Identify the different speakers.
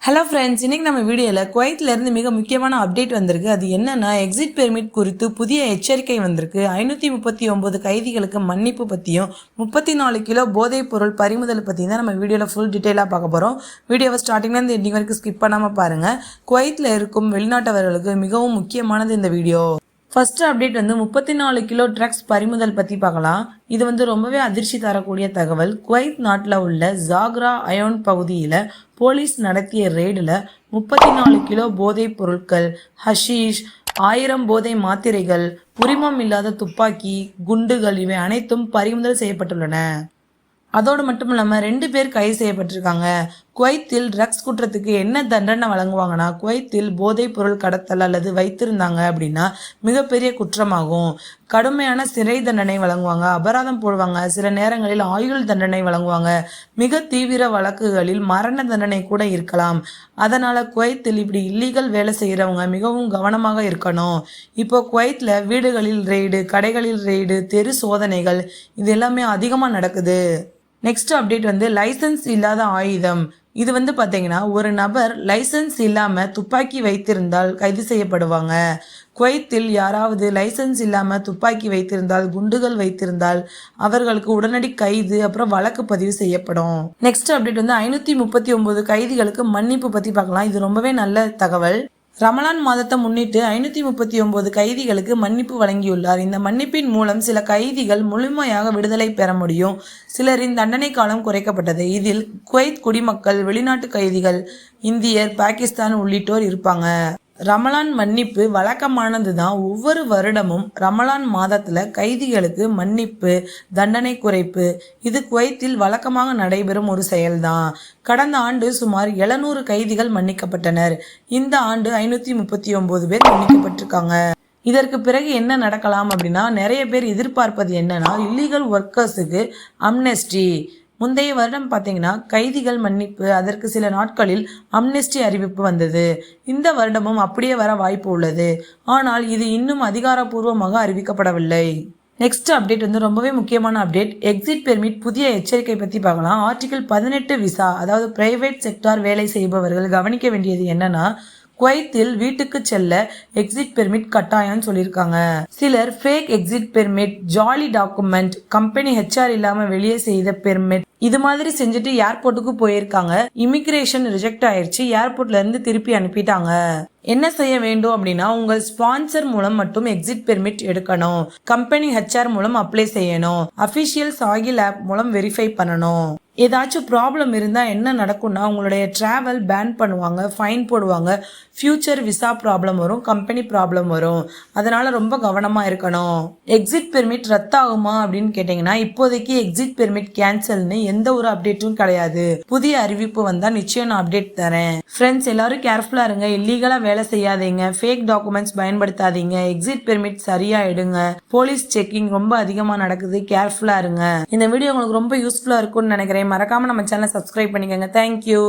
Speaker 1: Hello friends, இன்றைக்கி நம்ம வீடியோவில் குவைத்திலேருந்து மிக முக்கியமான அப்டேட் வந்திருக்கு. அது என்னென்னா எக்ஸிட் பெர்மிட் குறித்து புதிய எச்சரிக்கை வந்திருக்கு. 539 கைதிகளுக்கு மன்னிப்பு பற்றியும் 34 கிலோ போதைப் பொருள் பறிமுதல் பற்றியும் தான் நம்ம வீடியோவில் ஃபுல் டீட்டெயிலாக பார்க்க போகிறோம். வீடியோவை ஸ்டார்டிங்லேருந்து எண்டிங் வரைக்கும் ஸ்கிப் பண்ணாமல் பாருங்கள். குவைத்தில் இருக்கும் வெளிநாட்டவர்களுக்கு மிகவும் முக்கியமானது இந்த video. First update 34 kilo drugs பறிமுதல் பற்றி பார்க்கலாம். இது ரொம்பவே அதிர்ச்சி தரக்கூடிய தகவல். குவைத் நாட்டில் உள்ள ஜாக்ரா அயோன் பகுதியில் போலீஸ் நடத்திய ரெய்டில் 34 கிலோ போதைப் பொருட்கள், ஹஷீஷ், 1000 போதை மாத்திரைகள், உரிமம் இல்லாத துப்பாக்கி, குண்டுகள் இவை அனைத்தும் பறிமுதல் செய்யப்பட்டுள்ளன. அதோடு மட்டும் இல்லாமல் 2 பேர் கைது செய்யப்பட்டிருக்காங்க. குவைத்தில் ட்ரக்ஸ் குற்றத்துக்கு என்ன தண்டனை வழங்குவாங்கன்னா, குவைத்தில் போதைப் பொருள் கடத்தல் அல்லது வைத்திருந்தாங்க அப்படின்னா மிகப்பெரிய குற்றமாகும். கடுமையான சிறை தண்டனை வழங்குவாங்க, அபராதம் போடுவாங்க, சில நேரங்களில் ஆயுள் தண்டனை வழங்குவாங்க. மிக தீவிர வழக்குகளில் மரண தண்டனை கூட இருக்கலாம். அதனால் குவைத்தில் இப்படி இல்லீகல் வேலை செய்கிறவங்க மிகவும் கவனமாக இருக்கணும். இப்போ குவைத்தில் வீடுகளில் ரெய்டு, கடைகளில் ரெய்டு, தெரு சோதனைகள் இது எல்லாமே அதிகமாக நடக்குது. நெக்ஸ்ட் அப்டேட் லைசன்ஸ் இல்லாத ஆயுதம். இது பார்த்தீங்கன்னா ஒரு நபர் லைசன்ஸ் இல்லாமல் துப்பாக்கி வைத்திருந்தால் கைது செய்யப்படுவாங்க. குவைத்தில் யாராவது லைசன்ஸ் இல்லாமல் துப்பாக்கி வைத்திருந்தால், குண்டுகள் வைத்திருந்தால் அவர்களுக்கு உடனடி கைது, அப்புறம் வழக்கு பதிவு செய்யப்படும். நெக்ஸ்ட் அப்டேட் 539 கைதிகளுக்கு மன்னிப்பு பற்றி பார்க்கலாம். இது ரொம்பவே நல்ல தகவல். ரமலான் மாதத்தை முன்னிட்டு 539 கைதிகளுக்கு மன்னிப்பு வழங்கியுள்ளார். இந்த மன்னிப்பின் மூலம் சில கைதிகள் முழுமையாக விடுதலை பெற முடியும். சிலரின் தண்டனை காலம் குறைக்கப்பட்டது. இதில் குவைத் குடிமக்கள், வெளிநாட்டு கைதிகள், இந்தியர், பாகிஸ்தான் உள்ளிட்டோர் இருப்பாங்க. ரமலான் மன்னிப்பு வழக்கமானது தான். ஒவ்வொரு வருடமும் ரமலான் மாதத்தில் கைதிகளுக்கு மன்னிப்பு, தண்டனை குறைப்பு இது குவைத்தில் வழக்கமாக நடைபெறும் ஒரு செயல்தான். கடந்த ஆண்டு சுமார் 700 கைதிகள் மன்னிக்கப்பட்டனர். இந்த ஆண்டு 539 பேர் மன்னிக்கப்பட்டிருக்காங்க. இதற்கு பிறகு என்ன நடக்கலாம் அப்படின்னா, நிறைய பேர் எதிர்பார்ப்பது என்னன்னா, இல்லீகல் ஒர்க்கர்ஸுக்கு அம்னெஸ்டி. முந்தைய வருடம் பார்த்தீங்கன்னா கைதிகள் மன்னிப்பு, அதற்கு சில நாட்களில் அம்னெஸ்டி அறிவிப்பு வந்தது. இந்த வருடமும் அப்படியே வர வாய்ப்பு உள்ளது. ஆனால் இது இன்னும் அதிகாரப்பூர்வமாக அறிவிக்கப்படவில்லை. நெக்ஸ்ட் அப்டேட் ரொம்பவே முக்கியமான அப்டேட். எக்ஸிட் பெர்மிட் புதிய எச்சரிக்கை பற்றி பார்க்கலாம். ஆர்டிகிள் 18 விசா, அதாவது பிரைவேட் செக்டார் வேலை செய்பவர்கள் கவனிக்க வேண்டியது என்னன்னா, குவைத்தில் வீட்டுக்கு செல்ல எக்ஸிட் பெர்மிட் கட்டாயம்னு சொல்லியிருக்காங்க. சிலர் fake exit permit, jolly document, company HR இல்லாமல் வெளியே செய்த பெர்மிட் இது மாதிரி செஞ்சுட்டு ஏர்போர்ட்டுக்கு போயிருக்காங்க. இமிகிரேஷன் ரிஜெக்ட் ஆயிடுச்சு, ஏர்போர்ட்ல இருந்து திருப்பி அனுப்பிட்டாங்க. என்ன செய்ய வேண்டும் அப்படின்னா, உங்கள் ஸ்பான்சர் மூலம் மட்டும் எக்ஸிட் பெர்மிட் எடுக்கணும். கம்பெனி ஹெச்ஆர் மூலம் அப்ளை செய்யணும். அபிஷியல் சாகில் ஆப் மூலம் வெரிஃபை பண்ணணும். ஏதாச்சும் ப்ராப்ளம் இருந்தால் என்ன நடக்கும்னா, உங்களுடைய டிராவல் பேன் பண்ணுவாங்க, ஃபைன் போடுவாங்க, ஃபியூச்சர் விசா ப்ராப்ளம் வரும், கம்பெனி ப்ராப்ளம் வரும். அதனால ரொம்ப கவனமாக இருக்கணும். எக்ஸிட் பெர்மிட் ரத்தாகுமா அப்படின்னு கேட்டிங்கன்னா, இப்போதைக்கு எக்ஸிட் பெர்மிட் கேன்சல்னு எந்த ஒரு அப்டேட்டும் கிடையாது. புதிய அறிவிப்பு வந்தால் நிச்சயம் நான் அப்டேட் தரேன். ஃப்ரெண்ட்ஸ், எல்லாரும் கேர்ஃபுல்லாக இருங்க. இல்லீகலாக வேலை செய்யாதீங்க, ஃபேக் டாக்குமெண்ட்ஸ் பயன்படுத்தாதீங்க, எக்ஸிட் பெர்மிட் சரியா எடுங்க. போலீஸ் செக்கிங் ரொம்ப அதிகமாக நடக்குது, கேர்ஃபுல்லாக இருங்க. இந்த வீடியோ உங்களுக்கு ரொம்ப யூஸ்ஃபுல்லாக இருக்கும்னு நினைக்கிறேன். மறக்காம நம்ம சேனலை சப்ஸ்கிரைப் பண்ணிக்கோங்க. தேங்க்யூ.